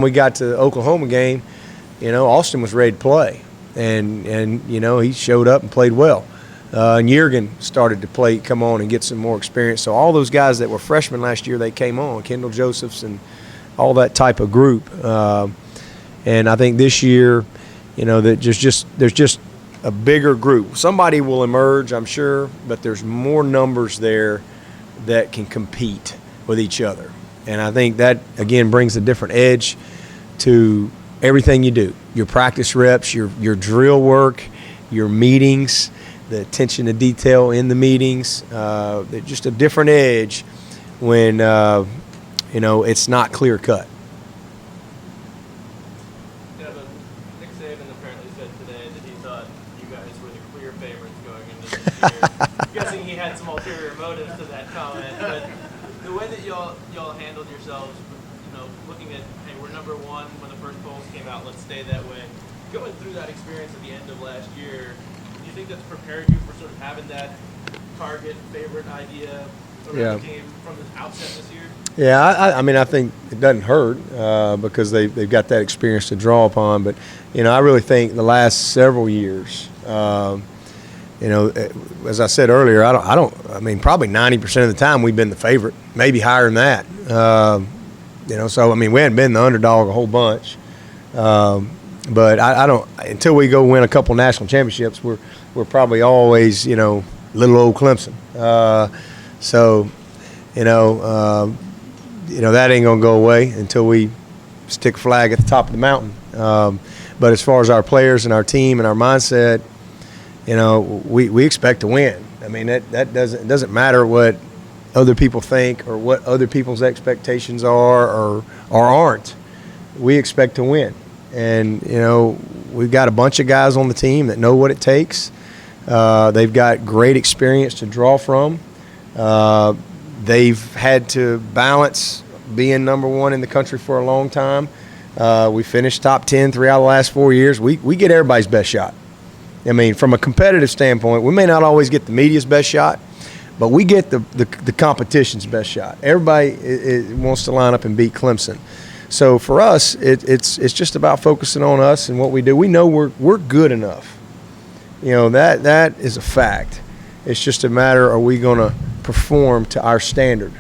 We got to the Oklahoma game, Austin was ready to play, and he showed up and played well. And Juergen started to come on and get some more experience. So all those guys that were freshmen last year, they came on, Kendall Josephs and all that type of group. And I think this year, that there's just a bigger group. Somebody will emerge, I'm sure, but there's more numbers there that can compete with each other. And I think that, again, brings a different edge to everything you do. Your practice reps, your drill work, your meetings, the attention to detail in the meetings. They're just a different edge when, it's not clear cut. Nick Saban apparently said today that he thought you guys were the clear favorites going into this year. I'm guessing he had some ulterior motives to that comment, but the way that y'all handled yourselves, looking at, hey, we're number one when the first polls came out, let's stay that way. Going through that experience at the end of last year, do you think that's prepared you for sort of having that target favorite idea around the team from the outset this year? Yeah, I think it doesn't hurt because they've got that experience to draw upon. But, I really think the last several years, as I said earlier, probably 90% of the time we've been the favorite, maybe higher than that. So, we hadn't been the underdog a whole bunch. But I don't – until we go win a couple national championships, we're probably always, little old Clemson. That ain't going to go away until we stick a flag at the top of the mountain. But as far as our players and our team and our mindset, we expect to win. That doesn't matter what other people think or what other people's expectations are or aren't. We expect to win. And, we've got a bunch of guys on the team that know what it takes. They've got great experience to draw from. They've had to balance being number one in the country for a long time. We finished top 10 3 out of the last 4 years. We get everybody's best shot. From a competitive standpoint, we may not always get the media's best shot, but we get the competition's best shot. Everybody wants to line up and beat Clemson. So for us, it's just about focusing on us and what we do. We know we're good enough. That is a fact. It's just a matter, are we going to perform to our standard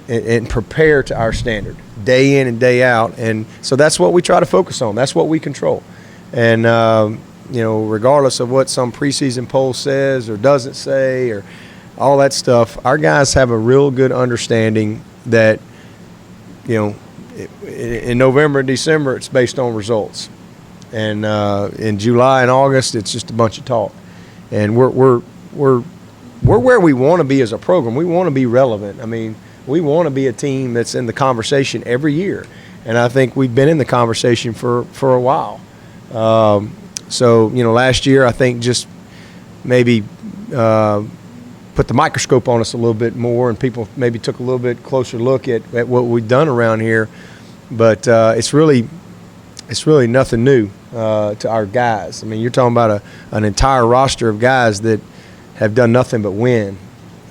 and prepare to our standard day in and day out. And so that's what we try to focus on. That's what we control. And, regardless of what some preseason poll says or doesn't say or all that stuff, our guys have a real good understanding that, in November and December, it's based on results. And in July and August, it's just a bunch of talk. And we're where we want to be as a program. We want to be relevant. We want to be a team that's in the conversation every year. And I think we've been in the conversation for a while. Last year I think just maybe put the microscope on us a little bit more, and people maybe took a little bit closer look at what we've done around here. But it's really nothing new to our guys. You're talking about an entire roster of guys that have done nothing but win.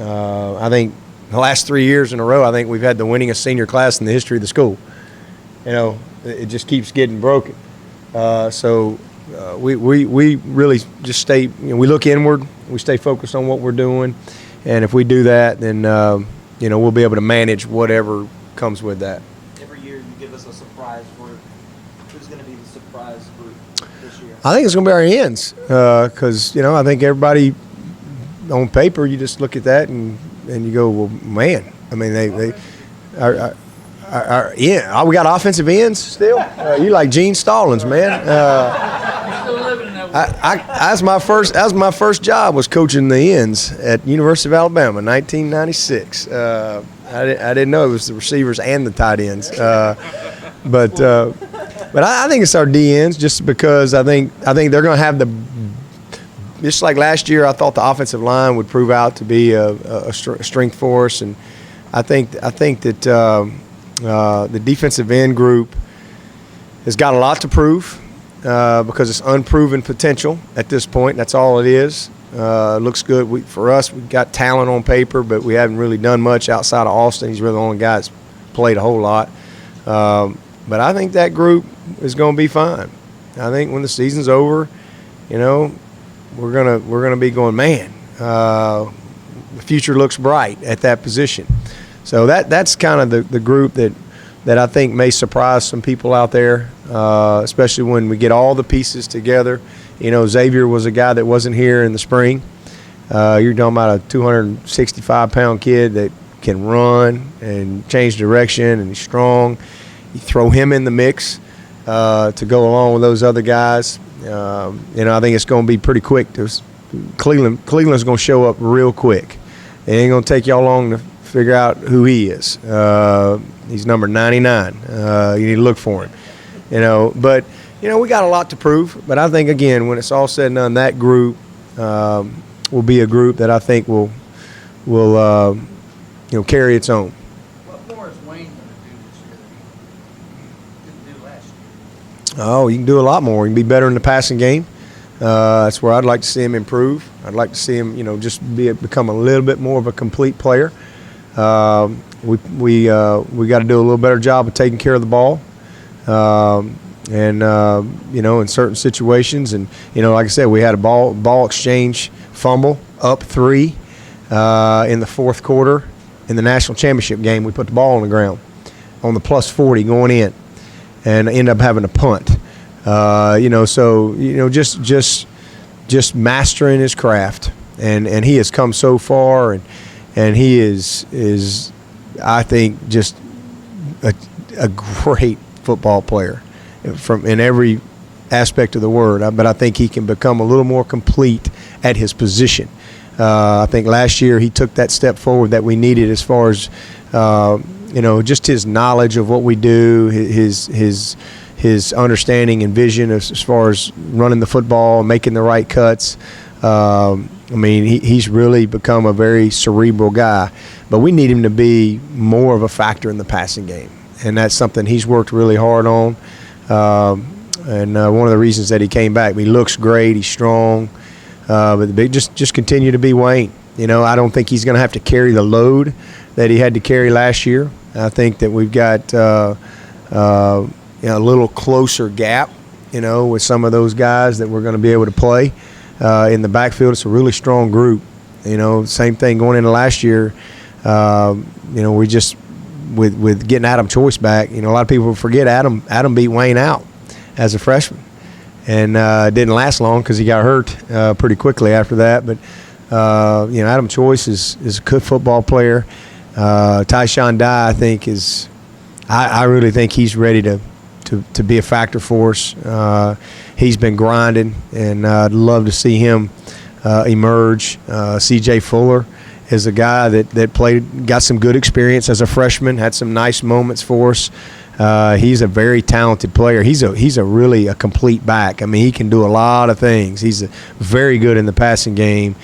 I think the last 3 years in a row, I think we've had the winningest senior class in the history of the school. It just keeps getting broken. We really just stay. We look inward. We stay focused on what we're doing, and if we do that, then we'll be able to manage whatever comes with that. Every year, you give us a surprise group. Who's going to be the surprise group this year? I think it's going to be our ends, because I think everybody on paper, you just look at that and you go, well, man. We got offensive ends still. You like Gene Stallings, man. That's my first job was coaching the ends at University of Alabama, 1996. I didn't know it was the receivers and the tight ends. But I think it's our D ends, just because I think they're going to have just like last year, I thought the offensive line would prove out to be a strength for us, and I think that the defensive end group has got a lot to prove because it's unproven potential at this point. That's all it is. It looks good for us. We've got talent on paper, but we haven't really done much outside of Austin. He's really the only guy that's played a whole lot. but I think that group is going to be fine. I think when the season's over, we're gonna be going, man, the future looks bright at that position. So that's kind of the group that I think may surprise some people out there, especially when we get all the pieces together. Xavier was a guy that wasn't here in the spring. You're talking about a 265-pound kid that can run and change direction, and he's strong. You throw him in the mix to go along with those other guys. I think it's going to be pretty quick. Cleveland's going to show up real quick. It ain't going to take y'all long to figure out who he is. He's number 99. You need to look for him. But we got a lot to prove. But I think, again, when it's all said and done, that group will be a group that I think will carry its own. What more is Wayne going to do this year that he didn't do last year? Oh, you can do a lot more. You can be better in the passing game. That's where I'd like to see him improve. I'd like to see him, just become a little bit more of a complete player. We got to do a little better job of taking care of the ball, in certain situations. And like I said, we had a ball exchange fumble up 3 in the fourth quarter in the national championship game. We put the ball on the ground on the plus 40 going in, and ended up having a punt. Just mastering his craft, and he has come so far, and he is I think just a great football player in every aspect of the word. But I think he can become a little more complete at his position. I think last year he took that step forward that we needed as far as just his knowledge of what we do, his understanding and vision as far as running the football, making the right cuts. He's really become a very cerebral guy, but we need him to be more of a factor in the passing game, and that's something he's worked really hard on. And one of the reasons that he came back, he looks great, he's strong, but the big just continue to be Wayne. I don't think he's going to have to carry the load that he had to carry last year. I think that we've got a little closer gap, with some of those guys that we're going to be able to play in the backfield. It's a really strong group. Same thing going into last year. We just with getting Adam Choice back. A lot of people forget Adam beat Wayne out as a freshman, and it didn't last long because he got hurt pretty quickly after that. But Adam Choice is a good football player. Tyshawn Dye, I think, is. I really think he's ready to be a factor for us. He's been grinding, and I'd love to see him emerge. C.J. Fuller is a guy that got some good experience as a freshman, had some nice moments for us. He's a very talented player. He's a really a complete back. He can do a lot of things. He's very good in the passing game,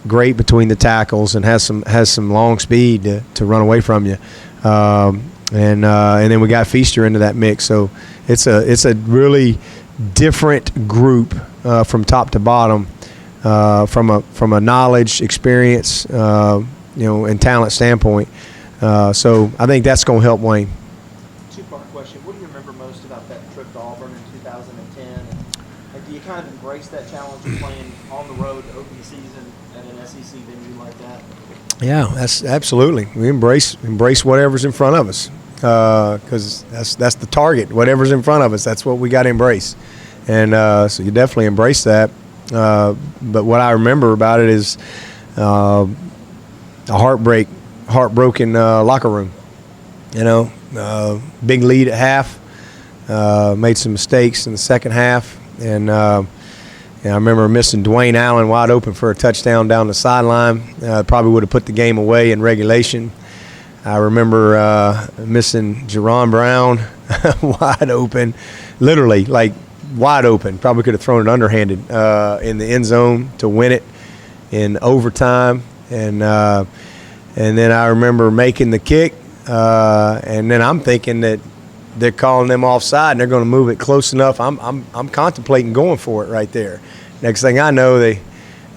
great between the tackles, and has some long speed to run away from you. And then we got Feaster into that mix. So it's a really different group from top to bottom, from a knowledge, experience, and talent standpoint. So I think that's going to help Wayne. Two-part question. What do you remember most about that trip to Auburn in 2010? And do you kind of embrace that challenge of playing on the road to open the season at an SEC venue like that? Yeah, that's absolutely. We embrace whatever's in front of us, because that's the target. Whatever's in front of us, that's what we got to embrace, and so you definitely embrace that. But what I remember about it is a heartbroken locker room. Big lead at half, made some mistakes in the second half, and I remember missing Dwayne Allen wide open for a touchdown down the sideline. Probably would have put the game away in regulation. I remember missing Jerron Brown wide open, literally like wide open. Probably could have thrown it underhanded in the end zone to win it in overtime. And then I remember making the kick, and then I'm thinking that they're calling them offside and they're going to move it close enough. I'm contemplating going for it right there. Next thing I know,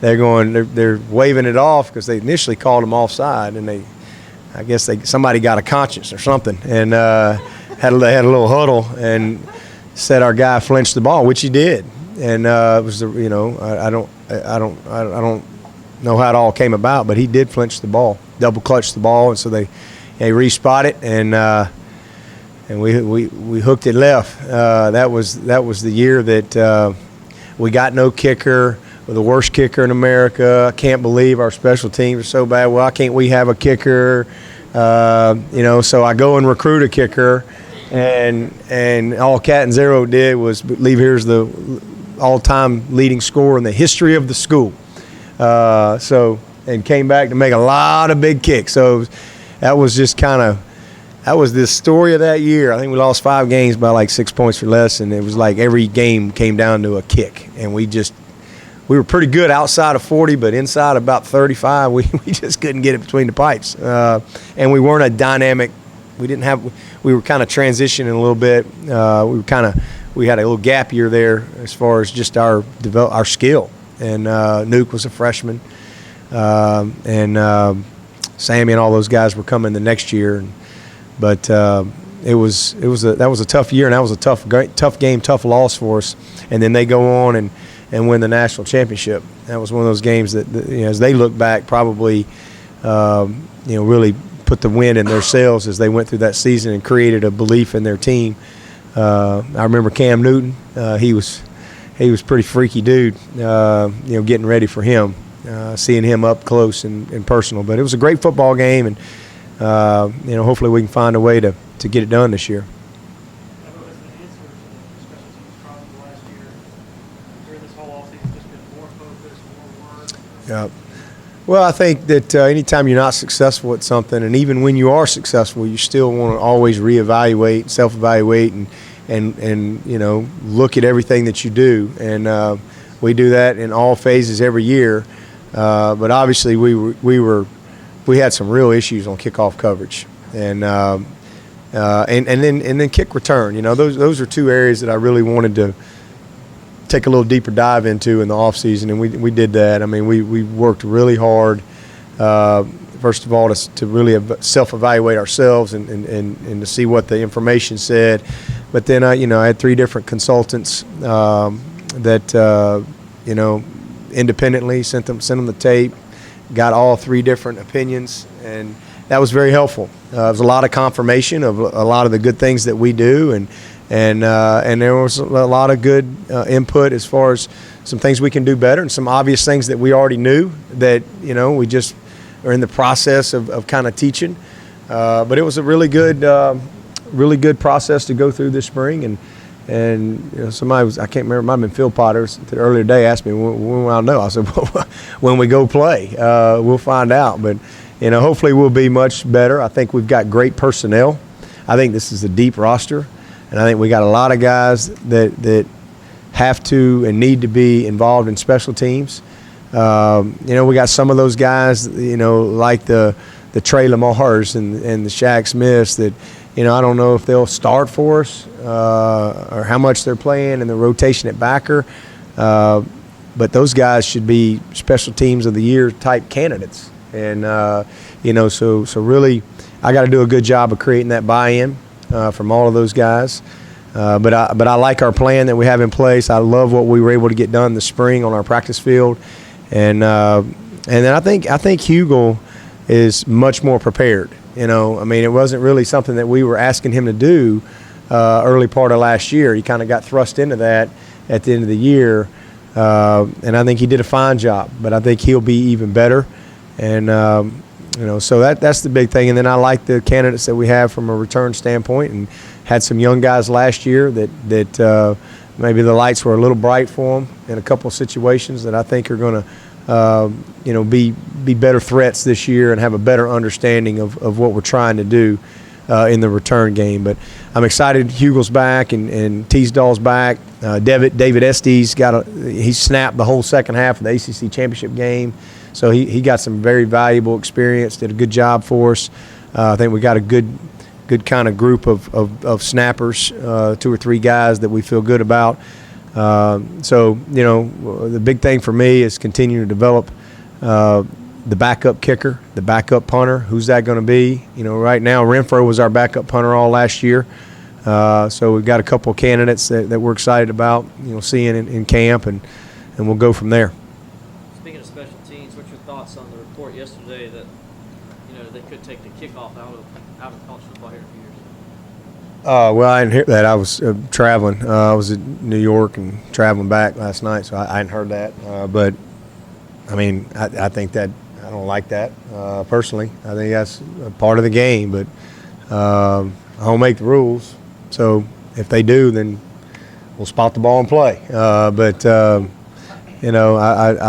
they're waving it off because they initially called them offside, and I guess somebody got a conscience or something, and had a little huddle and said our guy flinched the ball, which he did, and it was I don't know how it all came about, but he did flinch the ball, double clutch the ball, and so they respot it, and we hooked it left. That was the year that we got no kicker. We're the worst kicker in America. I can't believe our special teams are so bad. Why can't we have a kicker? So I go and recruit a kicker, and all Cat and Zero did was believe here's the all-time leading scorer in the history of the school. And came back to make a lot of big kicks. So that was just that was the story of that year. I think we lost 5 games by like 6 points or less, and it was like every game came down to a kick, and we were pretty good outside of 40, but inside about 35, we just couldn't get it between the pipes. And we weren't a dynamic. We were kind of transitioning a little bit. We had a little gap year there as far as just our skill. And Nuke was a freshman, and Sammy and all those guys were coming the next year. But that was a tough year, and that was a tough game, tough loss for us. And then they go on and win the national championship. That was one of those games that as they look back, probably really put the wind in their sails as they went through that season and created a belief in their team. I remember Cam Newton. He was pretty freaky dude. Getting ready for him, seeing him up close and personal. But it was a great football game, and hopefully we can find a way to get it done this year. Dabo, has the answer to the special teams problem last year during this whole offseason just been more focus, more work? Yeah. Well, I think that anytime you're not successful at something, and even when you are successful, you still want to always reevaluate, self-evaluate, and look at everything that you do. And we do that in all phases every year. But obviously, we had some real issues on kickoff coverage, and then kick return. Those are 2 areas that I really wanted to take a little deeper dive into in the off season, and we did that. I mean, we worked really hard. First of all, to really self-evaluate ourselves and to see what the information said. But then I had 3 different consultants that independently sent them the tape, got all 3 different opinions, and that was very helpful. It was a lot of confirmation of a lot of the good things that we do, and there was a lot of good input as far as some things we can do better and some obvious things that we already knew that we just are in the process of kind of teaching. But it was a really good process to go through this spring, and somebody I can't remember, it might have been Phil Potter earlier today, asked me when will I know. I said, well, when we go play, we'll find out. But hopefully we'll be much better. I think we've got great personnel. I think this is a deep roster. And I think we got a lot of guys that have to and need to be involved in special teams. We got some of those guys, like the Trey Lamars and the Shaq Smiths that, I don't know if they'll start for us or how much they're playing in the rotation at backer. But those guys should be special teams of the year type candidates. And, so really I got to do a good job of creating that buy-in. From all of those guys, but I like our plan that we have in place. I love what we were able to get done this spring on our practice field, and then I think Hugel is much more prepared. It wasn't really something that we were asking him to do early part of last year. He kind of got thrust into that at the end of the year, and I think he did a fine job. But I think he'll be even better, and. So that's the big thing. And then I like the candidates that we have from a return standpoint, and had some young guys last year that maybe the lights were a little bright for them in a couple of situations that I think are going to, be better threats this year and have a better understanding of what we're trying to do in the return game. But I'm excited Hugel's back and Teasdale's back. David Estes he snapped the whole second half of the ACC championship game. So he got some very valuable experience, did a good job for us. I think we got a good kind of group of snappers, 2 or 3 guys that we feel good about. The big thing for me is continuing to develop the backup kicker, the backup punter. Who's that going to be? Right now Renfro was our backup punter all last year. So we've got a couple of candidates that we're excited about, seeing in camp, and we'll go from there. Speaking of special teams, what's your thoughts on the report yesterday that they could take the kickoff out of college football here in a few years? Well, I didn't hear that. I was traveling. I was in New York and traveling back last night, so I hadn't heard that. But I mean, I think that I don't like that personally. I think that's a part of the game, but I don't make the rules. So if they do, then we'll spot the ball and play. I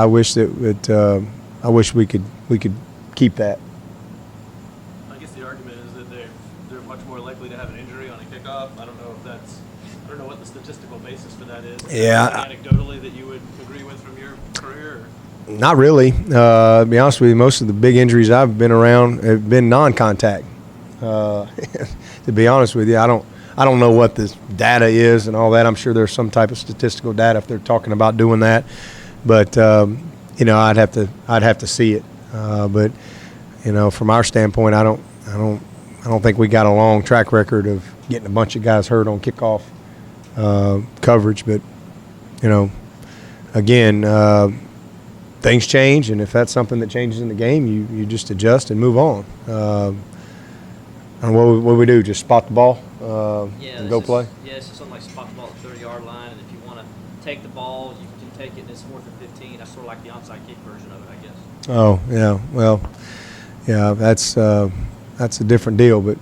wish that I wish we could keep that. I guess the argument is that they're much more likely to have an injury on a kickoff. I don't know what the statistical basis for that is. Yeah. Anecdotally, that you would agree with from your career. Not really. To be honest with you, most of the big injuries I've been around have been non-contact. To be honest with you, I don't know what this data is and all that. I'm sure there's some type of statistical data if they're talking about doing that, but I'd have to see it. But from our standpoint, I don't think we got a long track record of getting a bunch of guys hurt on kickoff coverage. But again, things change, and if that's something that changes in the game, you just adjust and move on. And what we do? Just spot the ball and go play? Yeah, it's just something like spot the ball at the 30-yard line, and if you want to take the ball, you can take it, and it's 4th and 15. That's sort of like the onside kick version of it, I guess. Oh, yeah. Well, yeah, that's a different deal. But